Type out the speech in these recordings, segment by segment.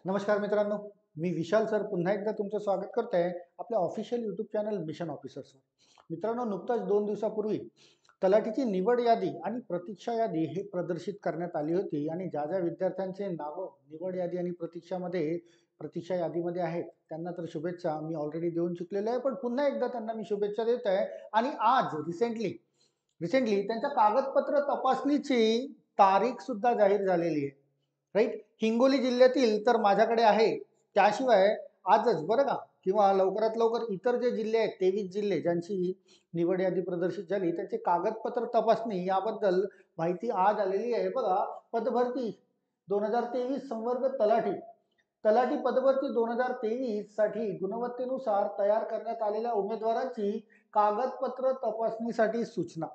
नमस्कार मित्रांनो, मी विशाल सर पुन्हा एकदा तुमचं स्वागत करत आहे आपल्या ऑफिशियल यूट्यूब चॅनल मिशन ऑफिसर्सवर. मित्रांनो, नुकताच 2 दिवसापूर्वी तलाठीची निवड यादी आणि प्रतीक्षा यादी हे प्रदर्शित करण्यात आली होती आणि ज्या ज्या विद्यार्थ्यांचे नावं निवड यादी आणि प्रतीक्षा यादीमध्ये आहेत त्यांना तर शुभेच्छा मी ऑलरेडी देऊन चुकलेलो आहे, पण पुन्हा एकदा त्यांना मी शुभेच्छा देत आहे. आणि आज रिसेंटली रिसेंटली त्यांच्या कागदपत्र तपासणीची तारीख सुद्धा जाहीर झालेली आहे. राईट, हिंगोली जिल्ह्यातील तर माझ्याकडे आहे. त्याशिवाय आजच बरं का, किंवा लवकरात लवकर इतर जे जिल्हे आहेत 23 जिल्हे ज्यांची निवड यादी प्रदर्शित झाली त्यांचे कागदपत्र तपासणी याबद्दल माहिती आज आलेली आहे. बघा, पदभरती 2023 संवर्ग तलाठी तलाठी पदभरती 2023 साठी गुणवत्तेनुसार तयार करण्यात आलेल्या उमेदवारांची कागदपत्र तपासणीसाठी सूचना.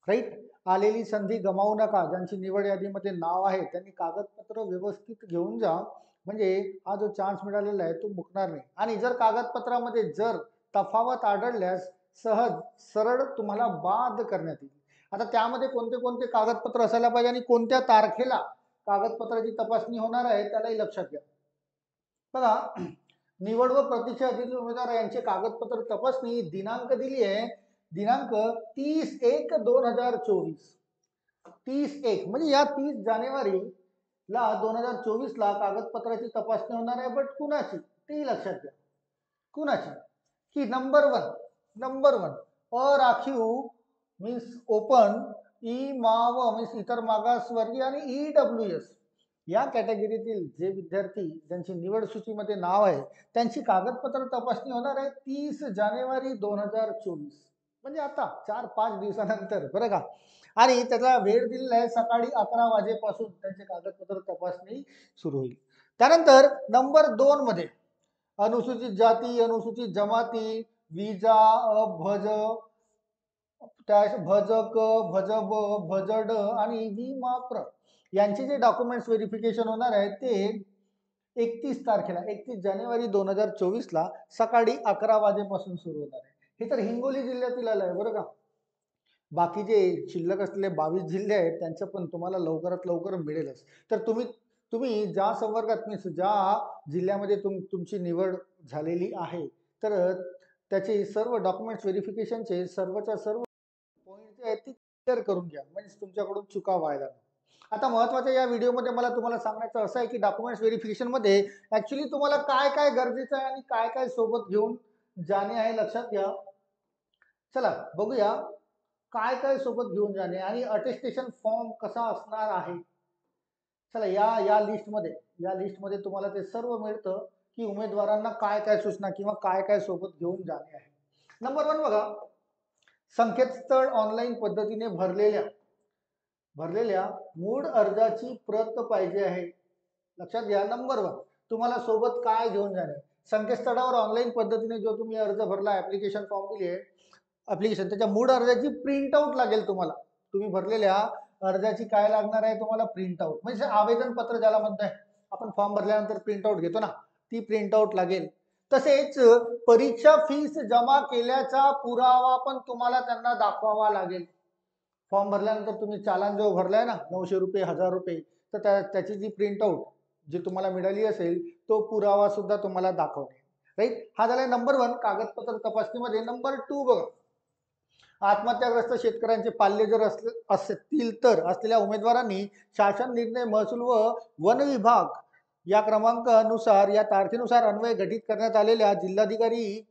राईट, आलेली संधी गमावू नका. ज्यांची निवड यादीमध्ये नाव आहे त्यांनी कागदपत्र व्यवस्थित घेऊन जा, म्हणजे हा जो चान्स मिळालेला आहे तो मुकणार नाही. आणि जर कागदपत्रामध्ये जर तफावत आढळल्यास सहज सरळ तुम्हाला बाद करण्यात येईल. आता त्यामध्ये कोणते कोणते कागदपत्र असायला पाहिजे आणि कोणत्या तारखेला कागदपत्राची तपासणी होणार आहे त्यालाही लक्षात घ्या. बघा, निवड व प्रतीक्षा यादीतील उमेदवार यांचे कागदपत्र तपासणी दिनांक दिली आहे, दिनांक 30/1/2024. 30/1 म्हणजे या 30 जानेवारी ला 2024 ला कागदपत्राची तपासणी होणार आहे. बट कुणाची ते लक्षात घ्या. कुणाची? की नंबर वन अराखीव मीन्स ओपन, ई माव मीन्स इतर मागासवर्गीय आणि EWS या कॅटेगरीतील जे विद्यार्थी ज्यांची निवड सूचीमध्ये नाव आहे त्यांची कागदपत्र तपासणी होणार आहे 30 जानेवारी 2024, म्हणजे आता 4-5 दिवसानंतर बरं का. आणि त्याचा वेळ दिलेला आहे सकाळी 11 वाजेपासून त्यांचे कागदपत्र तपासणी सुरू होईल. त्यानंतर नंबर 2 मध्ये अनुसूचित जाती, अनुसूचित जमाती, विजा, भज, भजक, भजब, भजड आणि विमाप्र यांचे जे डॉक्युमेंट्स व्हेरिफिकेशन होणार आहे ते 31 जानेवारी 2024 ला सकाळी 11 वाजेपासून सुरू होणार आहे. हे तर हिंगोली जिल्ह्यातील आलं आहे बरं का. बाकी जे शिल्लक असलेले 22 जिल्हे आहेत त्यांचं पण तुम्हाला लवकरात लवकर मिळेलच. तर तुम्ही तुम्ही ज्या संवर्गात मीन्स ज्या जिल्ह्यामध्ये तुमची निवड झालेली आहे तर त्याचे सर्व डॉक्युमेंट्स व्हेरिफिकेशनचे सर्वच्या सर्व पॉईंट जे आहेत ते क्लिअर करून घ्या, म्हणजे तुमच्याकडून चुका व्हायला नको. आता महत्त्वाच्या या व्हिडिओमध्ये मला तुम्हाला सांगायचं असं आहे की डॉक्युमेंट्स व्हेरिफिकेशनमध्ये ॲक्च्युली तुम्हाला काय काय गरजेचं आहे आणि काय काय सोबत घेऊन जाणे आहे लक्षात घ्या. चला बघूया काय काय सोबत घेऊन जाणे आणि अटेस्टेशन फॉर्म कसा असणार आहे. चला या लिस्टमध्ये तुम्हाला ते सर्व मिळतं की उमेदवारांना काय काय सूचना किंवा काय काय सोबत घेऊन जाणे आहे. नंबर 1 बघा, संकेतस्थळ ऑनलाईन पद्धतीने भरलेल्या मूळ अर्जाची प्रत पाहिजे आहे. लक्षात घ्या, नंबर 1 तुम्हाला सोबत काय घेऊन जाणे. संकेतस्थळावर ऑनलाईन पद्धतीने जो तुम्ही अर्ज भरला, ऍप्लिकेशन फॉर्म दिली आहे, ऍप्लिकेशन त्याच्या मूळ अर्जाची प्रिंट आउट लागेल तुम्हाला. तुम्ही भरलेल्या अर्जाची काय लागणार आहे तुम्हाला? प्रिंट आउट, म्हणजे आवेदन पत्र ज्याला म्हणताय आपण, फॉर्म भरल्यानंतर प्रिंट आउट घेतो ना, ती प्रिंट आउट लागेल. तसेच परीक्षा फीस जमा केल्याचा पुरावा पण तुम्हाला त्यांना दाखवावा लागेल. फॉर्म भरल्यानंतर तुम्ही चालान जो भरलाय ना 900 रुपये 1000 रुपये, तर त्याची जी प्रिंट आउट जी तुम्हाला मिळाली असेल तो पुरावा सुद्धा तुम्हाला दाखवणे. राईट, हा झालाय नंबर 1 कागदपत्र तपासणीमध्ये. नंबर 2 बघा, आत्महत्याग्रस्त शेतकऱ्यांचे पाल्य जर असतील तर असलेल्या उमेदवारांनी शासन निर्णय महसूल व वन विभाग या क्रमांकानुसार या तारखेनुसार अन्वय गठीत करण्यात आलेल्या जिल्हाधिकारी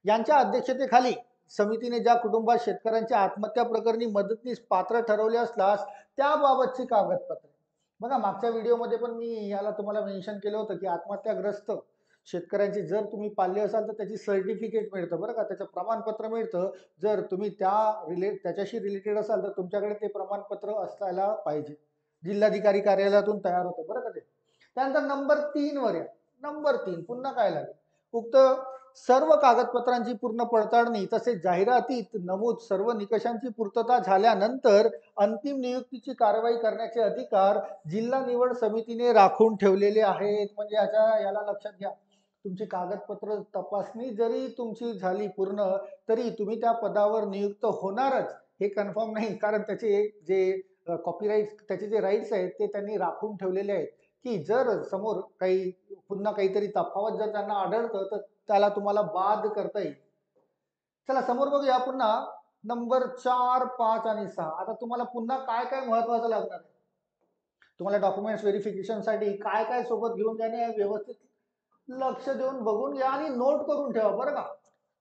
यांच्या अध्यक्षतेखाली समितीने ज्या कुटुंबात शेतकऱ्यांच्या आत्महत्या प्रकरणी मदतनीस पात्र ठरवले असल्यास त्याबाबतची कागदपत्रे. बघा, मागच्या व्हिडिओमध्ये पण मी याला तुम्हाला मेन्शन केलं होतं की आत्महत्याग्रस्त शेतकऱ्यांची जर तुम्ही पाल्य असाल तर त्याची सर्टिफिकेट मिळतं बरं का, त्याचं प्रमाणपत्र मिळतं. जर तुम्ही त्याच्याशी रिलेटेड असाल तर तुमच्याकडे ते प्रमाणपत्र असायला पाहिजे. जिल्हाधिकारी कार्यालयातून तयार होतं बरं का ते. त्यानंतर नंबर 3 वर या. नंबर 3 पुन्हा काय लागेल? उक्त सर्व कागदपत्रांची पूर्ण पडताळणी तसेच जाहिरातीत नमूद सर्व निकषांची पूर्तता झाल्यानंतर अंतिम नियुक्तीची कारवाई करण्याचे अधिकार जिल्हा निवड समितीने राखून ठेवलेले आहेत. म्हणजे याला लक्षात घ्या, तुमची कागदपत्र तपासणी जरी तुमची झाली पूर्ण तरी तुम्ही त्या पदावर नियुक्त होणारच हे कन्फर्म नाही, कारण त्याचे जे कॉपीराईट त्याचे जे राईट्स आहेत ते त्यांनी राखून ठेवलेले आहेत की जर समोर काही पुन्हा काहीतरी तफावत जर त्यांना आढळतं तर त्याला तुम्हाला बाद करता येईल. चला समोर बघूया पुन्हा नंबर 4, 5 आणि 6. आता तुम्हाला पुन्हा काय काय महत्वाचं लागणार आहे? तुम्हाला डॉक्युमेंट्स व्हेरिफिकेशनसाठी काय काय सोबत घेऊन जाणे हे व्यवस्थित लक्ष देऊन बघून घ्या आणि नोट करून ठेवा बरं का.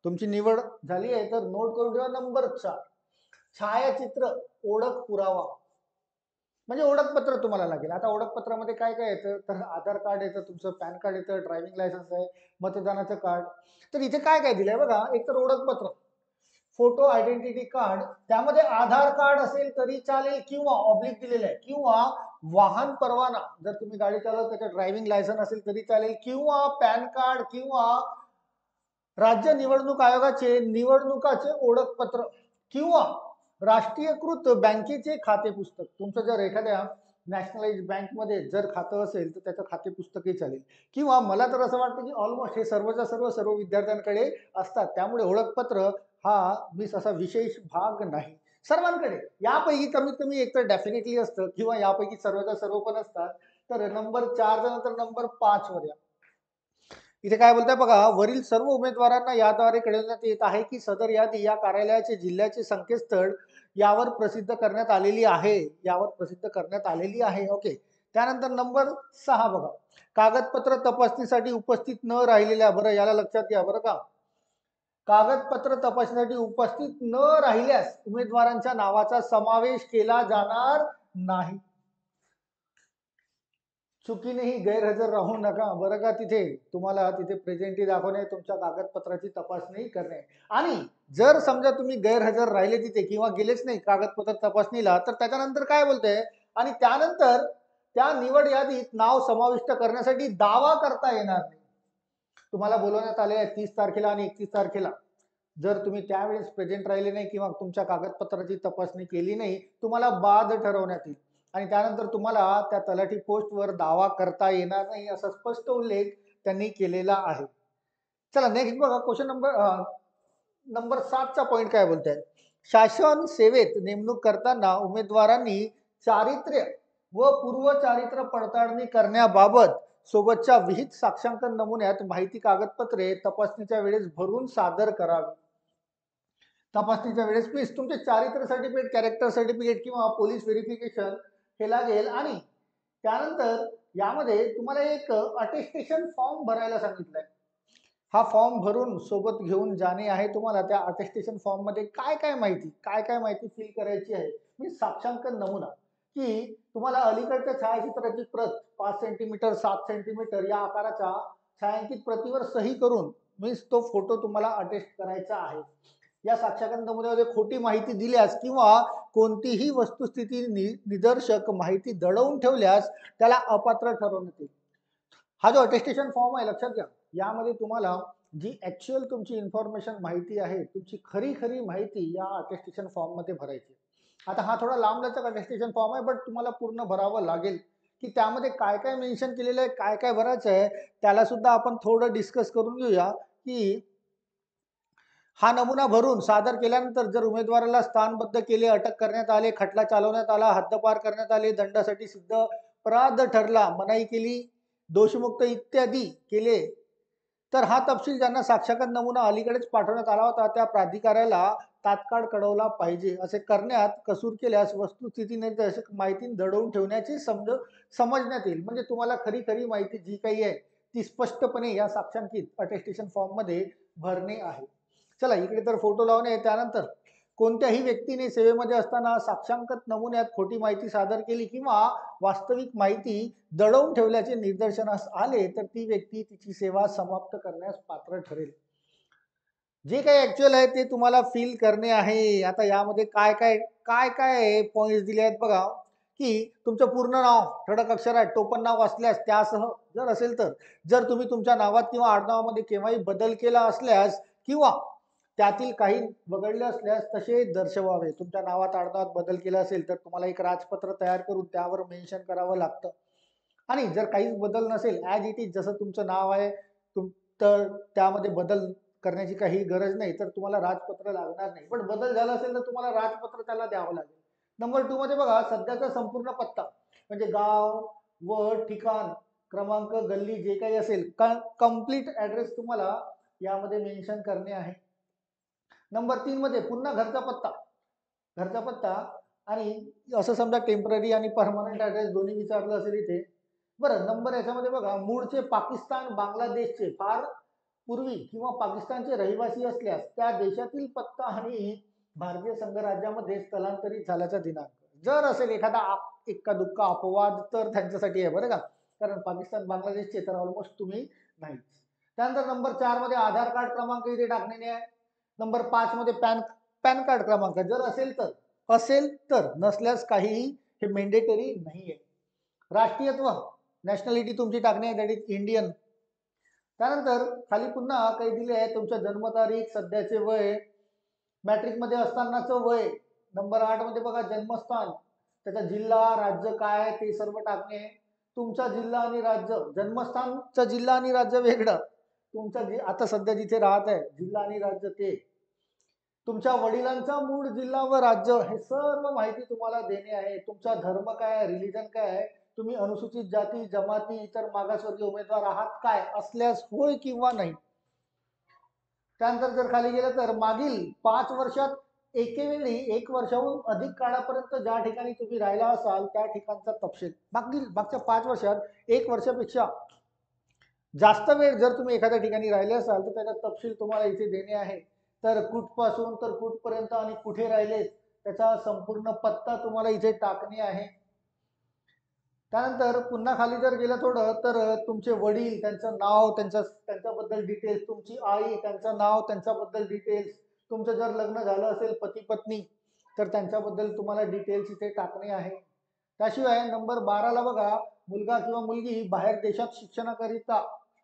तुमची निवड झाली आहे तर नोट करून ठेवा. नंबर 4, छायाचित्र ओळख पुरावा म्हणजे ओळखपत्र तुम्हाला लागेल. आता ओळखपत्रामध्ये काय काय येतं तर आधार कार्ड येतं, तुमचं पॅन कार्ड येतं, ड्रायव्हिंग लायसन्स आहे, मतदानाचं कार्ड. तर इथे काय काय दिलंय बघा, एक तर ओळखपत्र, फोटो आयडेंटिटी कार्ड, त्यामध्ये आधार कार्ड असेल तरी चालेल किंवा ऑब्लिक दिलेलं आहे किंवा वाहन परवाना जर तुम्ही गाडी चालवत त्याचं ड्रायव्हिंग लायसन्स असेल तरी चालेल किंवा पॅन कार्ड किंवा राज्य निवडणूक आयोगाचे निवडणुकाचे ओळखपत्र किंवा राष्ट्रीयकृत बँकेचे खाते पुस्तक. तुमचं जर एखाद्या नॅशनलाइज बँकमध्ये जर खातं असेल तर त्याचं खाते पुस्तकही चालेल किंवा मला तर असं वाटतं की ऑलमोस्ट हे सर्वच्या सर्व विद्यार्थ्यांकडे असतात. त्यामुळे ओळखपत्र हा मिस असा विशेष भाग नाही, सर्वांकडे यापैकी कमीत कमी एक तर डेफिनेटली असतं किंवा यापैकी सर्वच्या सर्व पण असतात. तर नंबर 4 नंतर नंबर 5 वर या. इथे काय बोलताय बघा, वरील सर्व उमेदवारांना याद्वारे कळवण्यात येत आहे की सदर यादी या कार्यालयाचे जिल्ह्याचे संकेतस्थळ यावर प्रसिद्ध करण्यात आलेली आहे. यावर प्रसिद्ध करण्यात आलेली आहे. ओके. त्यानंतर नंबर 6 बघा, कागदपत्र तपासणीसाठी उपस्थित न राहिलेल्या, बरं याला लक्षात घ्या बरं का, कागदपत्र तपासणीसाठी उपस्थित न राहिल्यास उमेदवारांच्या नावाचा समावेश केला जाणार नाही. चुकीनेही गैरहजर राहू नका बरं का. तिथे तुम्हाला तिथे प्रेझेंटी दाखवणे, तुमच्या कागदपत्राची तपासणी करणे. आणि जर समजा तुम्ही गैरहजर राहिले तिथे किंवा गेलेच नाही कागदपत्र तपासणीला तर त्याच्यानंतर काय बोलतंय, आणि त्यानंतर त्या निवड यादीत नाव समाविष्ट करण्यासाठी दावा करता येणार नाही. तुम्हाला बोलवण्यात आले 30 तारखेला आणि 31 तारखेला, जर तुम्ही त्यावेळेस प्रेझेंट राहिले नाही किंवा तुमच्या कागदपत्राची तपासणी केली नाही, तुम्हाला बाद ठरवण्यात येईल आणि त्यानंतर तुम्हाला त्या तलाठी पोस्टवर दावा करता येणार नाही असा स्पष्ट उल्लेख त्यांनी केलेला आहे. चला नेक्स्ट बघा, क्वेश्चन नंबर 7चा पॉइंट काय बोलताय, शासन सेवेत नेमणूक करताना उमेदवारांनी चारित्र्य व पूर्व चारित्र्य पडताळणी करण्याबाबत सोबतच्या विहित साक्षांकन नमुन्यात माहिती कागदपत्रे तपासणीच्या वेळेस भरून सादर करावी. तपासणीच्या वेळेस प्लीज तुमचे चारित्र्य सर्टिफिकेट, कॅरेक्टर सर्टिफिकेट किंवा पोलीस व्हेरिफिकेशन हे लागेल. आणि त्यानंतर यामध्ये तुम्हाला एक अटेस्टेशन फॉर्म भरायला सांगितलंय. हा फॉर्म भरून सोबत घेऊन जाणे आहे तुम्हाला. त्या अटेस्टेशन फॉर्म मध्ये काय काय माहिती फिल करायची आहे, मी साक्षांकन नमुना, की तुम्हाला अलीकडच्या छायाचित्राची प्रत 5 सेंटीमीटर 7 सेंटीमीटर या आकाराच्या छायांकित प्रतिवर सही करून मीन्स तो फोटो तुम्हाला अटेस्ट करायचा आहे. या साक्षांकन नमुन्यामध्ये खोटी माहिती दिल्यास किंवा कोणतीही वस्तुस्थिती निदर्शक माहिती दडवून ठेवल्यास त्याला अपात्र ठरवण्यात येईल. हा जो अटेस्टेशन फॉर्म आहे लक्षात घ्या, यामध्ये तुम्हाला जी ऍक्च्युअल तुमची इन्फॉर्मेशन माहिती आहे, तुमची खरी खरी माहिती या अटेस्टेशन फॉर्म मध्ये भरायची. आता हा थोडा लांबलचक अटेस्टेशन फॉर्म आहे बट तुम्हाला पूर्ण भरावं लागेल, की त्यामध्ये काय काय मेन्शन केलेलं आहे, काय काय भरायचं आहे, त्याला सुद्धा आपण थोडं डिस्कस करून घेऊया. की हा नमुना भरून सादर केल्यानंतर जर उमेदवाराला स्थानबद्ध केले, अटक करण्यात आले, खटला चालवण्यात आला, हद्दपार करण्यात आले, दंडासाठी सिद्ध अपराध ठरला, मनाई केली, दोषमुक्त इत्यादी केले, तर हा तपशील ज्यांना साक्षांकन नमुना अलीकडेच पाठवण्यात आला होता त्या प्राधिकाऱ्याला तात्काळ कळवला पाहिजे. असे करण्यात कसूर केल्यास वस्तुस्थिती निर्देशक माहिती दडवून ठेवण्याची समजण्यात येईल. म्हणजे तुम्हाला खरी खरी माहिती जी काही आहे ती स्पष्टपणे या साक्षांकित अटेस्टेशन फॉर्म मध्ये भरणे आहे. चला इकडे तर फोटो लावणे आहे. त्यानंतर कोणत्याही व्यक्तीने सेवेमध्ये असताना साक्षांकन नमुन्यात खोटी माहिती सादर केली किंवा वास्तविक माहिती दडवून ठेवल्याचे निदर्शनास आले तर ती व्यक्ती तिची सेवा समाप्त करण्यास पात्र ठरेल. जे काही ऍक्च्युअल आहे ते तुम्हाला फील करणे आहे. आता यामध्ये काय पॉइंट्स दिले आहेत बघा, की तुमचं पूर्ण नाव ठळक अक्षरात टोपण नाव असल्यास त्यासह जर असेल तर, जर तुम्ही तुमच्या नावात किंवा आडनावामध्ये केव्हाही बदल केला असल्यास किंवा त्यातील काही वगळले असल्यास तसे दर्शवावे. तुमच्या नावात आडनावात बदल केला असेल तर तुम्हाला एक राजपत्र तयार करून त्यावर मेन्शन करावं लागतं. आणि जर काहीच बदल नसेल, ॲज इट इज जसं तुमचं नाव आहे तर त्यामध्ये बदल करण्याची काही गरज नाही, तर तुम्हाला राजपत्र लागणार नाही. पण बदल झाला असेल तर तुम्हाला राजपत्र त्याला द्यावं लागेल. नंबर 2 मध्ये बघा, सध्याचा संपूर्ण पत्ता म्हणजे गाव, व ठिकाण, क्रमांक, गल्ली जे काही असेल कंप्लीट ऍड्रेस तुम्हाला यामध्ये मेन्शन करणे आहे. नंबर 3 मध्ये पुन्हा घरचा पत्ता आणि असं समजा टेम्पररी आणि परमनंट ऍड्रेस दोन्ही विचारलं असेल इथे. बरं, नंबर याच्यामध्ये बघा, मूळचे पाकिस्तान बांगलादेशचे फार पूर्वी किंवा पाकिस्तानचे रहिवासी असल्यास त्या देशातील पत्ता आणि भारतीय संघराज्यामध्ये स्थलांतरित झाल्याचा दिनांक. जर असेल एखादा एक्का दुक्का अपवाद तर त्यांच्यासाठी आहे बरं का, कारण पाकिस्तान बांगलादेशचे तर ऑलमोस्ट तुम्ही नाहीच. त्यानंतर नंबर 4 मध्ये आधार कार्ड क्रमांक इथे टाकणे आहे. नंबर 5 मध्ये पॅन कार्ड क्रमांक जर असेल तर नसल्यास काहीही हे मेंडेटरी नाहीये. राष्ट्रीयत्व नॅशनॅलिटी तुमची टाकणे आहे, दॅट इज इंडियन. त्यानंतर खाली पुन्हा काही दिले आहे, तुमच्या जन्मतारीख, सध्याचे वय, मॅट्रिक मध्ये असतानाचं वय. नंबर 8 मध्ये बघा जन्मस्थान, त्याचा जिल्हा, राज्य काय ते सर्व टाकणे. तुमचा जिल्हा आणि राज्य, जन्मस्थानचा जिल्हा आणि राज्य वेगळं, तुमचा आता सध्या जिथे राहत आहे जिल्हा आणि राज्य ते, तुमच्या वडिलांचा मूळ जिल्हा व राज्य, हे सर्व माहिती तुम्हाला देणे आहे. तुमचा धर्म काय, रिलिजन काय आहे, तुम्ही अनुसूचित जाती, जमाती, इतर मागासवर्गीय उमेदवार आहात काय, असल्यास होय किंवा नाही. त्यानंतर जर खाली गेलं तर मागील 5 वर्षात एकेवेळी 1 वर्षाहून अधिक काळापर्यंत ज्या ठिकाणी तुम्ही राहिला असाल त्या ठिकाणचा तपशील. मागच्या 5 वर्षात 1 वर्षापेक्षा जास्त वेळ जर तुम्ही एखाद्या ठिकाणी राहिले असाल तर त्याचा तपशील तुम्हाला इथे देणे आहे. तर कुठपासून तर कुठपर्यंत आणि कुठे राहिले त्याचा संपूर्ण पत्ता तुम्हाला इथे टाकणे आहे. त्यानंतर पुन्हा खाली जर गेलं थोडं तर तुमचे वडील, त्यांचं नाव, त्यांच्याबद्दल डिटेल्स, तुमची आई, त्यांचं नाव, त्यांच्याबद्दल डिटेल्स, तुमचं जर लग्न झालं असेल पती पत्नी तर त्यांच्याबद्दल तुम्हाला डिटेल्स इथे टाकणे आहे. त्याशिवाय नंबर 12 ला बघा, मुलगा किंवा मुलगी बाहेर देशात शिक्षणाकरिता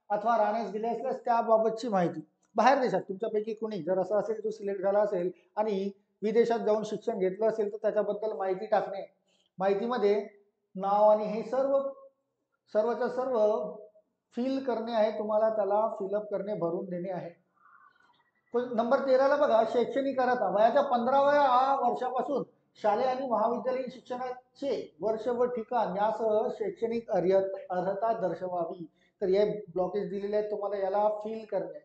अथवा राहण्यास गेले असल्यास त्याबाबतची माहिती. बाहेर देशात तुमच्यापैकी कुणी जर असं असेल जो सिलेक्ट झाला असेल आणि विदेशात जाऊन शिक्षण घेतलं असेल तर त्याच्याबद्दल माहिती टाकणे. माहितीमध्ये नाव आणि हे सर्वच्या सर्व फिल करणे आहे तुम्हाला, त्याला फिलअप करणे, भरून देणे आहे. नंबर 13 ला बघा, शैक्षणिक अर्हता, वयाच्या 15व्या वर्षापासून शालेय आणि महाविद्यालयीन शिक्षणाचे वर्ष व ठिकाण यासह शैक्षणिक अर्हता दर्शवावी. तर हे ब्लॉकेज दिलेले आहेत तुम्हाला, याला फिल करणे.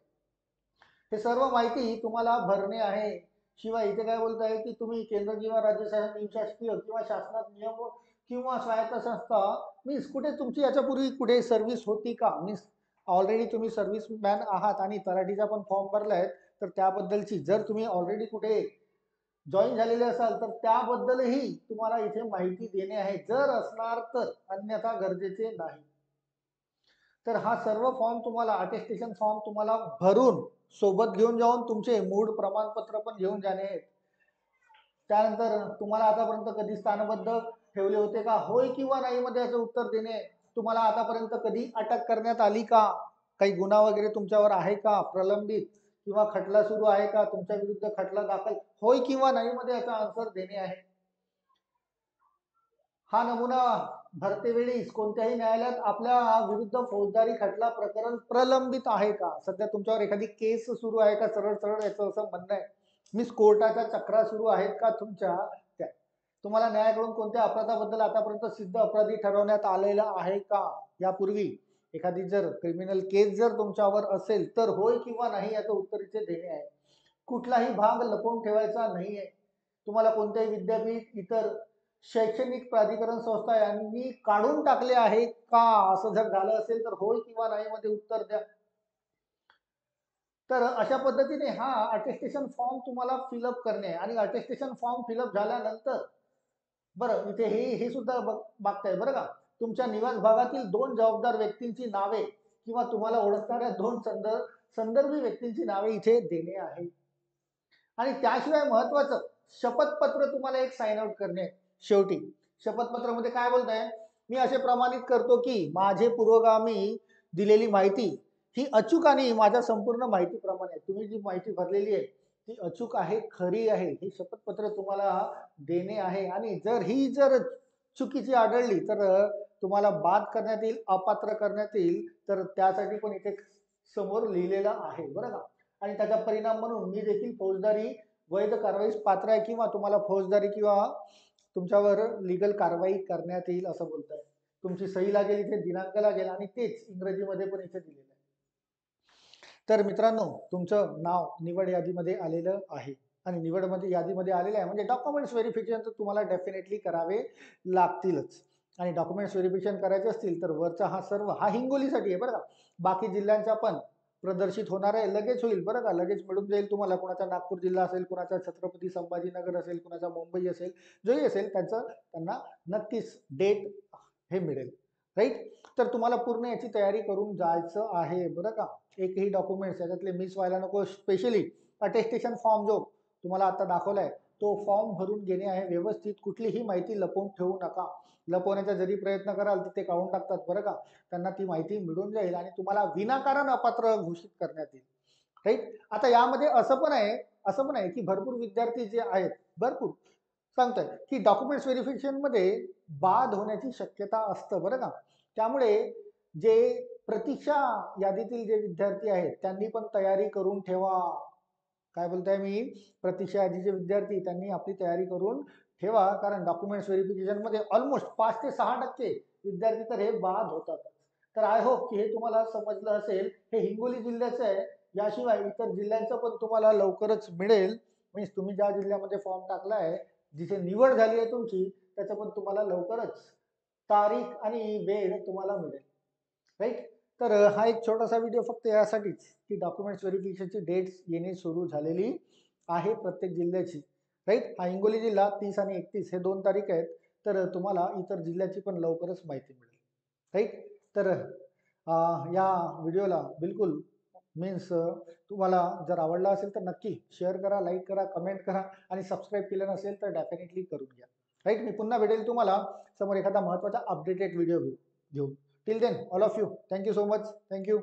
हे सर्व माहिती तुम्हाला भरणे आहे. शिवाय इथे काय बोलत आहे की तुम्ही केंद्र किंवा राज्य शासकीय किंवा शासनात नियम किंवा स्वायत्त संस्था मीन्स कुठे तुमची याच्यापूर्वी कुठे सर्व्हिस होती का, मीन्स ऑलरेडी तुम्ही सर्व्हिसमॅन आहात आणि तलाठीचा पण फॉर्म भरलाय तर त्याबद्दलची, जर तुम्ही ऑलरेडी कुठे जॉईन झालेले असाल तर त्याबद्दलही तुम्हाला इथे माहिती देणे आहे, जर असणार तर, अन्यथा गरजेचे नाही. तर हा सर्व फॉर्म तुम्हाला, अटेस्टेशन फॉर्म तुम्हाला भरून सोबत घेऊन जाऊन तुमचे मूळ प्रमाणपत्र पण घेऊन जाणे आहेत. त्यानंतर तुम्हाला आतापर्यंत कधी स्थानबद्ध ठेवले होते का, होय किंवा नाही मध्ये याचं उत्तर देणे. तुम्हाला आतापर्यंत कधी अटक करण्यात आली का, काही गुन्हा वगैरे तुमच्यावर आहे का, प्रलंबित किंवा खटला सुरू आहे का, तुमच्या विरुद्ध खटला दाखल, होय किंवा नाही मध्ये याचा आन्सर देणे आहे. हा नमुना भरतेवेळी कोणत्याही न्यायालयात आपल्या विरुद्ध फौजदारी खटला प्रकरण प्रलंबित आहे का, सध्या तुमच्यावर एखादी केस सुरू आहे का, सरळ सरळ याचं असं म्हणणं आहे. मीन्स कोर्टाच्या चक्रा सुरू आहेत का तुमच्या त्या, तुम्हाला न्यायाकडून कोणत्या अपराधाबद्दल आतापर्यंत सिद्ध अपराधी ठरवण्यात आलेला आहे का, यापूर्वी एखादी जर क्रिमिनल केस जर तुमच्यावर असेल तर होय किंवा नाही याचं उत्तर इथे देणे आहे. कुठलाही भाग लपवून ठेवायचा नाहीये. तुम्हाला कोणत्याही विद्यापीठ, इतर शैक्षणिक प्राधिकरण संस्था यांनी काढून टाकले आहे का, असं जर झालं असेल तर होय किंवा नाही मध्ये उत्तर द्या. तर अशा पद्धतीने हा अटेस्टेशन फॉर्म तुम्हाला फिलअप करणे आहे. आणि अटेस्टेशन फॉर्म फिलअप झाल्यानंतर बरं इथे हे सुद्धा बघताय बरं का, तुमच्या निवास भागातील 2 जबाबदार व्यक्तींची नावे किंवा तुम्हाला ओळखणाऱ्या 2 संदर्भी व्यक्तींची नावे इथे देणे आहे. आणि त्याशिवाय महत्वाचं शपथपत्र तुम्हाला एक साइन आउट करणे. शेवटी शपथपत्रामध्ये काय बोलताय, मी असे प्रमाणित करतो की माझे पुरोगामी दिलेली माहिती ही अचूक आणि माझ्या संपूर्ण माहितीप्रमाणे तुम्ही जी माहिती भरलेली आहे ती अचूक आहे, खरी आहे, हे शपथपत्र तुम्हाला देणे आहे. आणि जर चुकीची आढळली तर तुम्हाला बाद करण्यात येईल, अपात्र करण्यात येईल. तर त्यासाठी पण इथे समोर लिहिलेलं आहे बरं का. आणि त्याचा परिणाम म्हणून मी देखील फौजदारी वैध कारवाईस पात्र आहे किंवा तुम्हाला फौजदारी किंवा तुमच्यावर लीगल कारवाई करण्यात येईल असं बोलताय. तुमची सही लागेल इथे, दिनांक लागेल आणि तेच इंग्रजीमध्ये पण इथे दिलेलं आहे. तर मित्रांनो, तुमचं नाव निवड यादीमध्ये आलेलं आहे आणि निवडमध्ये यादीमध्ये आलेलं आहे म्हणजे डॉक्युमेंट्स व्हेरिफिकेशन तर तुम्हाला डेफिनेटली करावे लागतीलच. आणि डॉक्युमेंट्स व्हेरिफिकेशन करायचे असतील तर वरचा हा सर्व हा हिंगोलीसाठी आहे बरं का. बाकी जिल्ह्यांचा पण प्रदर्शित होणार आहे, लगेच होईल बरं का, लगेच मिळून जाईल तुम्हाला. कुणाचा नागपूर जिल्हा असेल, कुणाचा छत्रपती संभाजीनगर असेल, कुणाचा मुंबई असेल, जोही असेल त्यांना नक्कीच डेट हे मिळेल, राईट. तर तुम्हाला पूर्ण याची तयारी करून जायचं आहे बरं का. एकही डॉक्युमेंट्स याच्यातले मिस व्हायला नको. स्पेशली अटेस्टेशन फॉर्म जो तुम्हाला आता दाखवलाय तो फॉर्म भरून घेणे आहे व्यवस्थित. कुठलीही माहिती लपवून ठेवू नका. लपवण्याचा जरी प्रयत्न कराल तर ते काढून टाकतात बरं का. त्यांना ती माहिती मिळून जाईल आणि तुम्हाला विनाकारण अपात्र घोषित करण्यात येईल, राईट. आता यामध्ये असं पण आहे की भरपूर विद्यार्थी जे आहेत, भरपूर सांगतोय की डॉक्युमेंट्स व्हेरिफिकेशन मध्ये बाद होण्याची शक्यता असतं बरं का. त्यामुळे जे प्रतीक्षा यादीतील जे विद्यार्थी आहेत त्यांनी पण तयारी करून ठेवा. काय बोलताय मी, प्रतीक्षा यादीचे विद्यार्थी त्यांनी आपली तयारी करून ठेवा, कारण डॉक्युमेंट्स व्हेरिफिकेशन मध्ये ऑलमोस्ट 5 ते 6% विद्यार्थी तर हे बाद होतात. तर आय होप की हे तुम्हाला समजलं असेल. हे हिंगोली जिल्ह्याचं आहे, याशिवाय इतर जिल्ह्यांचं पण तुम्हाला लवकरच मिळेल. मीन्स तुम्ही ज्या जिल्ह्यामध्ये फॉर्म टाकलाय, जिथे निवड झाली आहे तुमची, त्याचं पण तुम्हाला लवकरच तारीख आणि वेळ तुम्हाला मिळेल, राईट. तर हा एक छोटासा व्हिडिओ फक्त यासाठीच की डॉक्युमेंट्स व्हेरिफिकेशनची डेट्स येणे सुरू झालेली आहे प्रत्येक जिल्ह्याची, राईट. हा हिंगोली जिल्हा 30 आणि 31 हे 2 तारीख आहेत. तर तुम्हाला इतर जिल्ह्याची पण लवकरच माहिती मिळेल, राईट. तर या व्हिडिओला बिलकुल मीन्स तुम्हाला जर आवडला असेल तर नक्की शेअर करा, लाईक करा, कमेंट करा आणि सबस्क्राईब केलं नसेल तर डेफिनेटली करून घ्या, राईट. मी पुन्हा भेटेल तुम्हाला समोर एखादा महत्त्वाचा अपडेटेड व्हिडिओ घेऊन. Till then all of you, thank you so much, thank you.